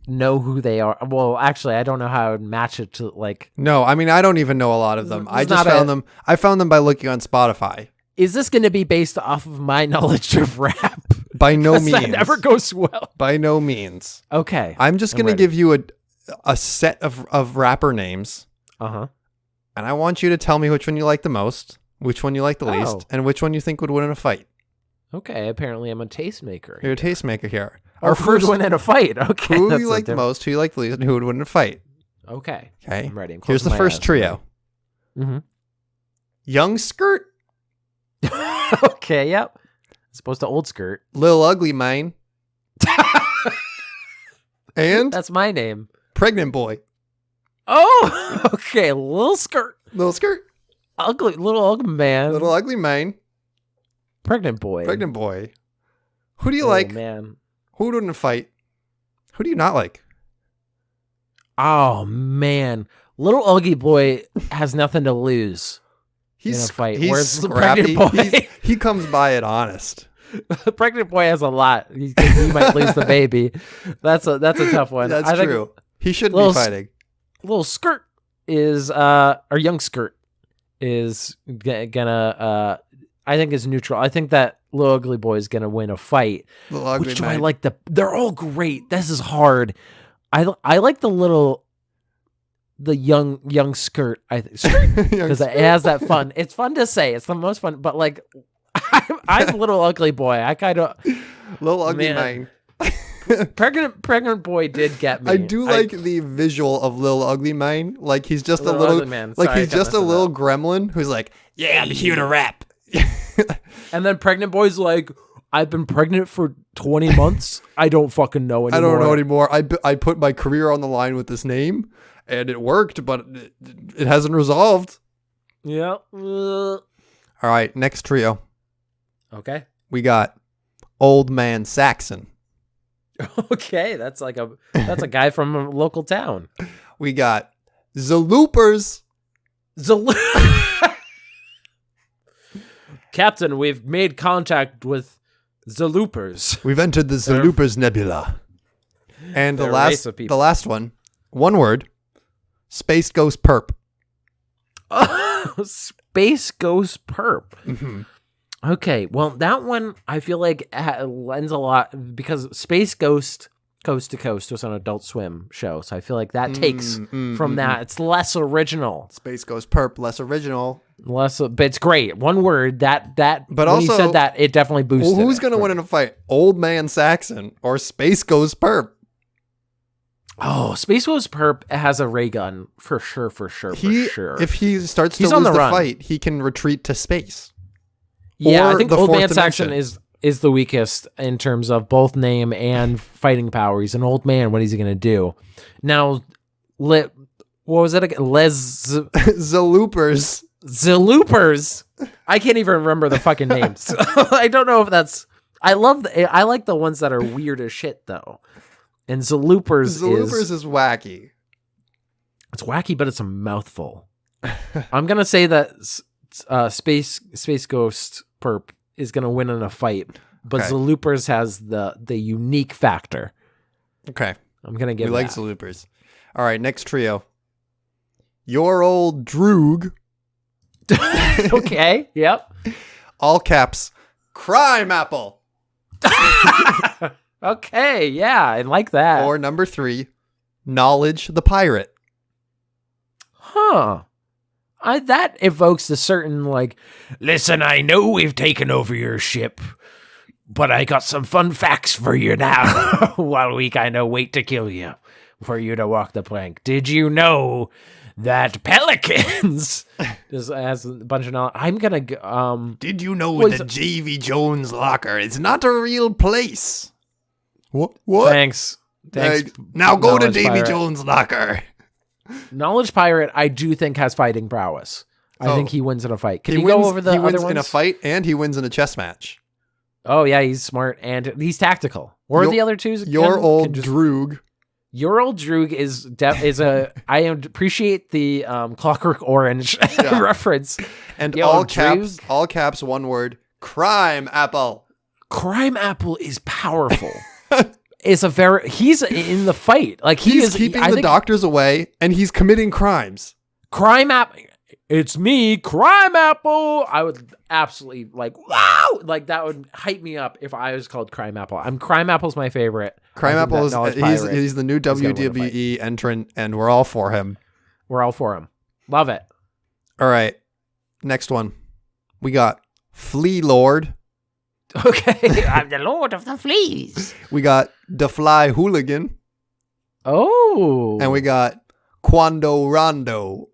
know who they are? Well, actually, I don't know how I would match it to like. No, I mean, I don't even know a lot of them. I just found them. I found them by looking on Spotify. Is this going to be based off of my knowledge of rap? By no means. That never goes well. By no means. Okay. I'm just going to give you a set of rapper names. Uh-huh. And I want you to tell me which one you like the most, which one you like the least, and which one you think would win in a fight. Okay. Apparently, I'm a tastemaker. You're a tastemaker here. Our first would win in a fight. Okay. Who you like the most, who you like the least, and who would win in a fight. Okay. Okay. I'm ready. Here's the first trio. Mm-hmm. Young Skirt. Okay, yep. As opposed to Old Skirt. Lil Ugly Mane. And? That's my name. Pregnant Boy. Oh, okay. Lil Skirt. Lil Skirt. Little Ugly Man. Little Ugly Mane. Pregnant Boy. Pregnant Boy. Who do you like? Man. Who would win in a fight? Who do you not like? Oh, man. Little Ugly Boy has nothing to lose. He's in a fight. He's Where's scrappy. The pregnant boy? He comes by it honest. The pregnant boy has a lot. He might lose the baby. That's a tough one. That's true. He shouldn't be fighting. Little Skirt is or Young Skirt is gonna I think is neutral. I think that Little Ugly Boy is gonna win a fight. Which do I like? They're all great. This is hard. I like the young Skirt, I think, because it has that fun. It's fun to say. It's the most fun. But like, I'm Little Ugly Boy. I kind of Little Ugly Mane. Pregnant Boy did get me. I do like the visual of Little Ugly Mane. Like he's just a little man. Like he's just a little gremlin who's like, yeah, I'm here to rap. And then Pregnant Boy's like, I've been pregnant for 20 months. I don't fucking know anymore. I don't know anymore. I put my career on the line with this name. And it worked, but it hasn't resolved. Yeah. All right, next trio. Okay. We got Old Man Saxon. Okay, that's a guy from a local town. We got Zaloopers. Captain, we've made contact with Zaloopers. We've entered the Zaloopers Nebula. And the last one, one word. Space Ghost Perp. Oh, Space Ghost Perp. Mm-hmm. Okay, well, that one I feel like lends a lot because Space Ghost Coast to Coast was an Adult Swim show, so I feel like that takes from that. It's less original. Space Ghost Perp, less original. But it's great. One word that. But when also, you said that, it definitely boosted. Well, who's going to win in a fight? Old Man Saxon or Space Ghost Perp? Oh, Space Ghost Perp has a ray gun for sure. If he starts to lose the fight, he can retreat to space. Yeah, I think Old Man Saxon is the weakest in terms of both name and fighting power. He's an old man. What is he going to do? Now, what was it again? Zaloopers. Zaloopers. I can't even remember the fucking names. I don't know if that's... I like the ones that are weird as shit, though. And Zaloopers is wacky. It's wacky, but it's a mouthful. I'm going to say that Space Ghost Perp is going to win in a fight, but Zaloopers has the unique factor. Okay. I'm going to give We like Zaloopers. All right, next trio. Your old Droog. Okay, yep. All caps, Crime Apple. Okay, yeah, I like that. Or number 3, Knowledge the Pirate. Huh. That evokes a certain, like, listen, I know we've taken over your ship, but I got some fun facts for you now while we kind of wait to kill you for you to walk the plank. Did you know that pelicans just has a bunch of knowledge? I'm going to... Did you know that J.V. Jones' locker is not a real place? What? Thanks. Now go to J.V. Jones' locker. Knowledge Pirate, I do think has fighting prowess. I think he wins in a fight. Can you go over the other ones? He wins in a fight, and he wins in a chess match. Oh, yeah, he's smart, and he's tactical. What are the other two? Your old Droog. Your old Droog is a... I appreciate the Clockwork Orange reference. And all caps, one word, Crime Apple. Crime Apple is powerful. He's in the fight. Like he's keeping the doctors away, and he's committing crimes. Crime Apple. It's me, Crime Apple. I would absolutely wow, that would hype me up if I was called Crime Apple. Crime Apple's my favorite. Crime Apple he's the new WWE entrant, and we're all for him. We're all for him. Love it. All right, next one. We got Flea Lord. Okay, I'm the Lord of the Fleas. We got the Fly Hooligan. Oh. And we got Quando Rondo.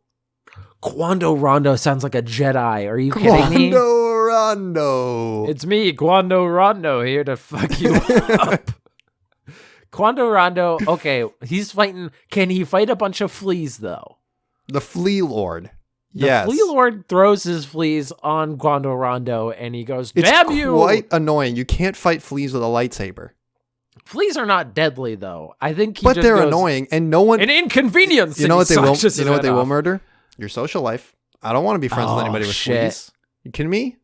Quando Rondo sounds like a Jedi. Are you kidding me? Quando Rondo. It's me, Quando Rondo, here to fuck you up. Quando Rondo, okay, he's fighting. Can he fight a bunch of fleas, though? The Flea Lord. The Flea Lord throws his fleas on Quando Rondo, and he goes, damn you! It's quite annoying. You can't fight fleas with a lightsaber. Fleas are not deadly, though. I think But they're annoying, and no one... An inconvenience! You know what they will? You know what they will murder? Your social life. I don't want to be friends with anybody with fleas. You kidding me?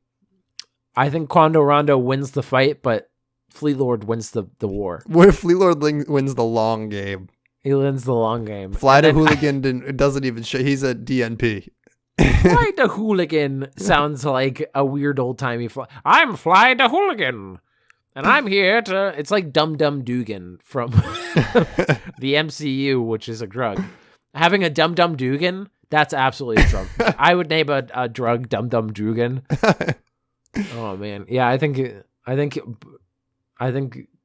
I think Quando Rondo wins the fight, but Flea Lord wins the war. What if Flea Lord wins the long game? He wins the long game. Fly to Hooligan doesn't even show. He's a DNP. Fly the Hooligan sounds like a weird old-timey I'm Fly the Hooligan, and I'm here to... It's like Dum Dum Dugan from the MCU, which is a drug. Having a Dum Dum Dugan, that's absolutely a drug. I would name a drug Dum Dum Dugan. Oh, man. Yeah, I think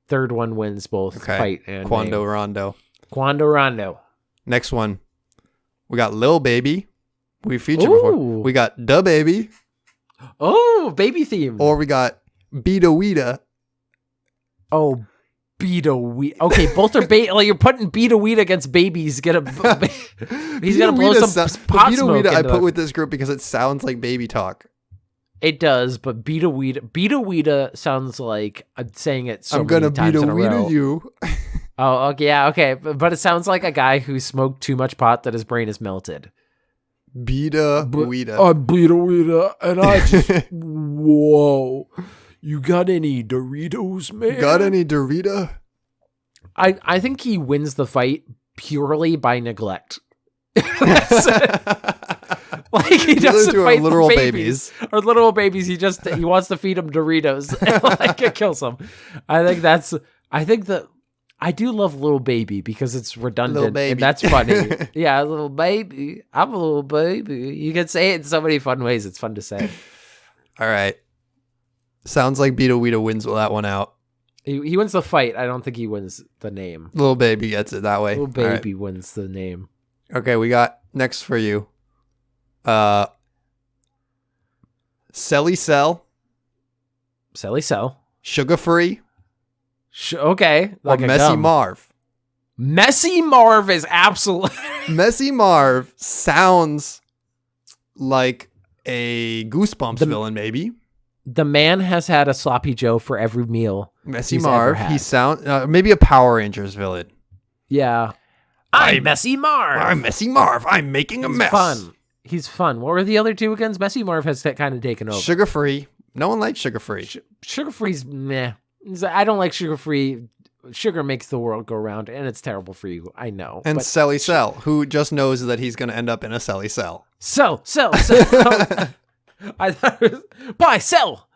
third one wins both fight and Quando Rondo. Quando Rondo. Next one. We got Lil Baby. We featured before. We got Da Baby. Oh, baby theme. Or we got Beta Weeda. Oh, Beta Weeda. Okay, both are you're putting Beta Weeda against babies. He's gonna blow some pot Beta smoke. Weeda I put with this group because it sounds like baby talk. It does, but Beta Weeda sounds like I'm saying it so many times in a row. I'm gonna Beta Weeda you. Oh, okay, yeah, okay, but it sounds like a guy who smoked too much pot that his brain is melted. Beta Weeda. I'm Beta Weeda, and I just whoa. You got any Doritos, man? Got any Dorita? I think he wins the fight purely by neglect. Like he doesn't fight literal babies or literal babies. He wants to feed them Doritos. Like it kills them. I think I do love little baby because it's redundant. Little baby. And that's funny. Yeah, little baby. I'm a little baby. You can say it in so many fun ways. It's fun to say. All right. Sounds like Beto Weedo wins that one out. He wins the fight. I don't think he wins the name. Little baby gets it that way. Little baby wins the name. Okay, we got next for you. Selly Cell. Selly Cell. Sugar Free. Okay. Like or Messy Marv. Messy Marv is absolutely... Messy Marv sounds like a Goosebumps villain, maybe. The man has had a sloppy Joe for every meal. Messy Marv. He sounds maybe a Power Rangers villain. Yeah. I'm Messy Marv. I'm Messy Marv. I'm making a mess. Fun. He's fun. What were the other two again? Messy Marv has kind of taken over. Sugar Free. No one likes Sugar Free. Sugar Free's meh. I don't like Sugar Free. Sugar makes the world go round, and it's terrible for you. I know. And Selly Cell, who just knows that he's going to end up in a Selly Cell. Sell. I thought it was buy, sell.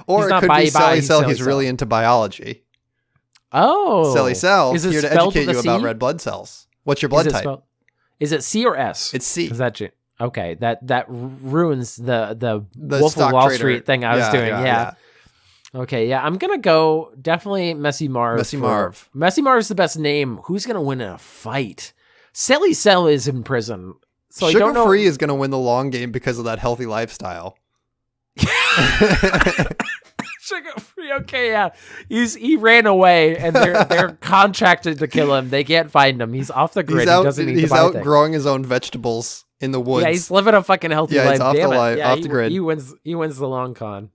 Or it could be Selly Cell. He's really into biology. Oh. Selly Cell, here to educate you about red blood cells. What's your blood type? Is it C or S? It's C. Is that you? Okay, that ruins the Wolf of Wall Street thing I was doing. Yeah. Okay, yeah, I'm gonna go definitely Messy Marv. Messy Marv. Messy Marv's the best name. Who's gonna win in a fight? Selly Cell is in prison, so I don't know. Sugar Free is gonna win the long game because of that healthy lifestyle. Sugar Free. Okay, yeah, he ran away, and they're contracted to kill him. They can't find him. He's off the grid. He's out growing his own vegetables in the woods. Yeah, he's living a fucking healthy life. He's off off the grid. He wins the long con.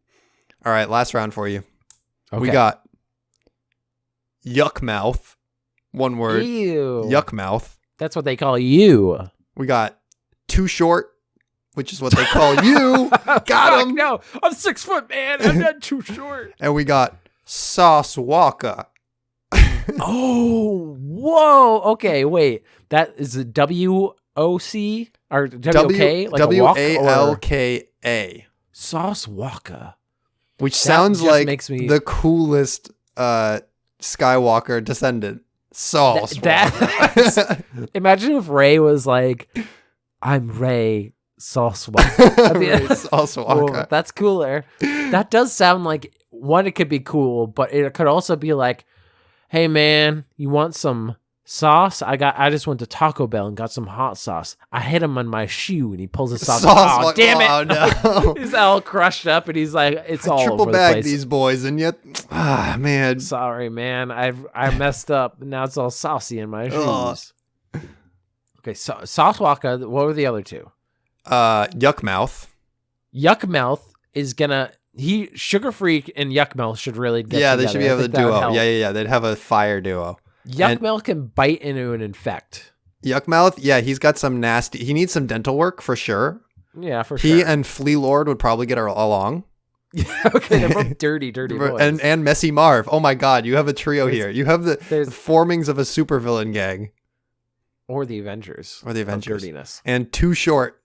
All right, last round for you. Okay. We got Yuck Mouth. One word. Ew. Yuck Mouth. That's what they call you. We got Too Short, which is what they call you. Got him. No, I'm 6 foot, man. I'm not too short. And we got Sauce Walker. Oh, whoa. Okay, wait. That is a W-O-C or W-O-K? Like W-A-L-K-A. Sauce Walker. Which sounds like the coolest Skywalker descendant. Sauce Walker. Imagine if Rey was like, I'm Rey Sauce Walker. Rey Sauce Walker. Oh, that's cooler. That does sound like, one, it could be cool, but it could also be like, hey man, you want some sauce? I just went to Taco Bell and got some hot sauce. I hit him on my shoe and he pulls his sauce. Oh, damn it. Oh, no. He's all crushed up and he's like, it's all triple over the bag place. These boys and yet, man. Sorry, man. I messed up. Now it's all saucy in my shoes. Okay, so Sauce Walker, what were the other two? Yuck Mouth. Yuck Mouth is gonna... Sugar Free and Yuck Mouth should really get together. They should be able to duo. Yeah. They'd have a fire duo. Yuck Mouth can bite into and infect. Yuck Mouth, yeah, he's got some nasty... He needs some dental work, for sure. Yeah, for sure. He and Flea Lord would probably get along. Okay, they're both dirty boys. And Messy Marv. Oh my god, you have a trio here. You have the formings of a supervillain gang. Or the Avengers. Or the Avengers. Dirtiness. And Too Short.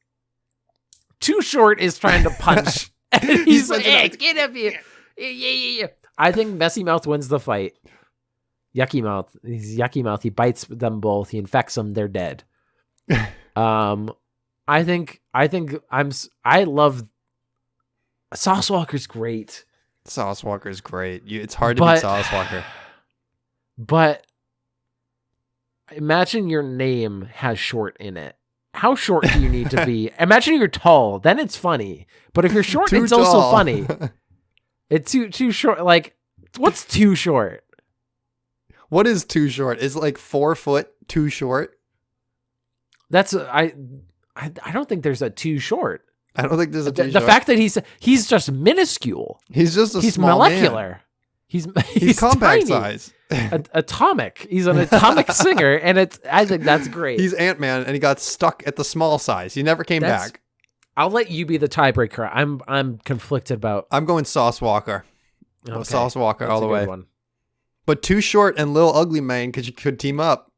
Too Short is trying to punch. And he's like, hey, get up here. Yeah. I think Messy Mouth wins the fight. Yucky Mouth. He's Yucky Mouth. He bites them both. He infects them. They're dead. I love Sauce Walker's great. Sauce Walker's great. It's hard to beat Sauce Walker. But imagine your name has short in it. How short do you need to be? Imagine you're tall. Then it's funny. But if you're short, it's also funny. It's too short. Like, what's too short? What is too short? Is it like 4 foot too short? That's I don't think there's a too short. I don't think there's a too short. The fact that he's just minuscule. He's just he's small molecular. Man. He's compact tiny. size. Atomic. He's an atomic singer, and I think that's great. He's Ant-Man, and he got stuck at the small size. He never came back. I'll let you be the tiebreaker. I'm conflicted about. I'm going Sauce Walker. Okay. Sauce Walker that's all the way. One. But Too Short and Lil Ugly Man could team up.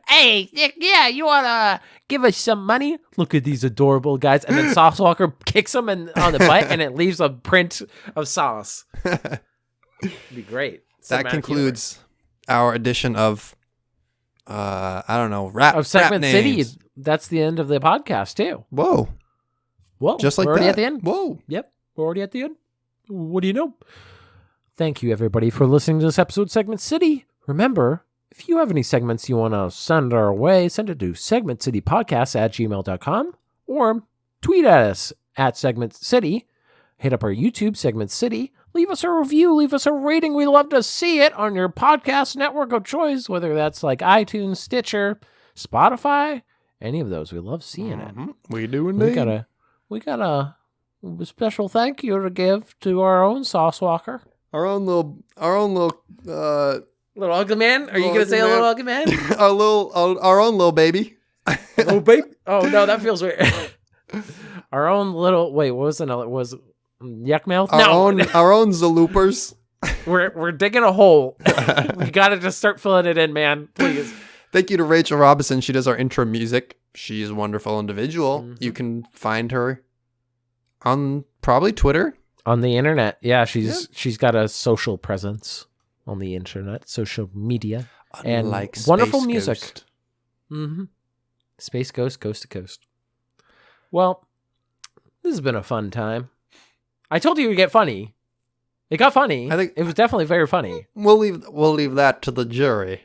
Hey, yeah, you want to give us some money? Look at these adorable guys. And then Sauce Walker kicks him on the butt, and it leaves a print of sauce. It'd be great. that concludes our edition of I don't know, rap Segment rap City. names. That's the end of the podcast too. Whoa. Just like we're already that. at the end. Whoa. Yep, we're already at the end. What do you know? Thank you, everybody, for listening to this episode of Segment City. Remember, if you have any segments you want to send our way, send it to segmentcitypodcast@gmail.com or tweet at us at Segment City. Hit up our YouTube, Segment City. Leave us a review. Leave us a rating. We love to see it on your podcast network of choice, whether that's like iTunes, Stitcher, Spotify, any of those. We love seeing it. We do indeed. We got a special thank you to give to our own Sauce Walker. Our own little Little ugly man? Are you going to say a little ugly man? our own little baby. Oh, baby. Oh, no, that feels weird. Our own little, wait, what was another, was it Yuck Mouth? Our own Zaloopers. We're digging a hole. We got to just start filling it in, man. Please. Thank you to Rachel Robinson. She does our intro music. She's a wonderful individual. Mm-hmm. You can find her on probably Twitter. On the internet. Yeah, she's got a social presence on the internet, social media. Unlike and wonderful Space music. Ghost. Mm-hmm. Space Ghost, Coast to Coast. Well, this has been a fun time. I told you it would get funny. It got funny. I think it was definitely very funny. We'll leave that to the jury.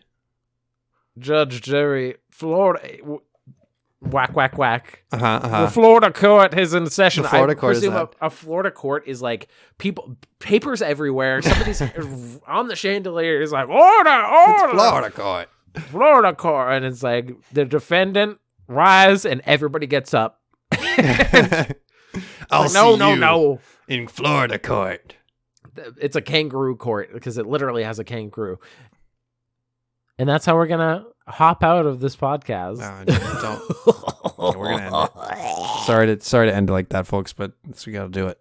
Judge, jury, Florida, whack, whack, whack. The Florida court is in session. The Florida court presume is a Florida court is like papers everywhere. Somebody's on the chandelier is like, order. It's Florida court. Florida court. And it's like the defendant rise and everybody gets up. I'll see you in Florida court. It's a kangaroo court because it literally has a kangaroo. And that's how we're going to hop out of this podcast. No, don't. We're going to end it. Sorry to end like that, folks, but we got to do it.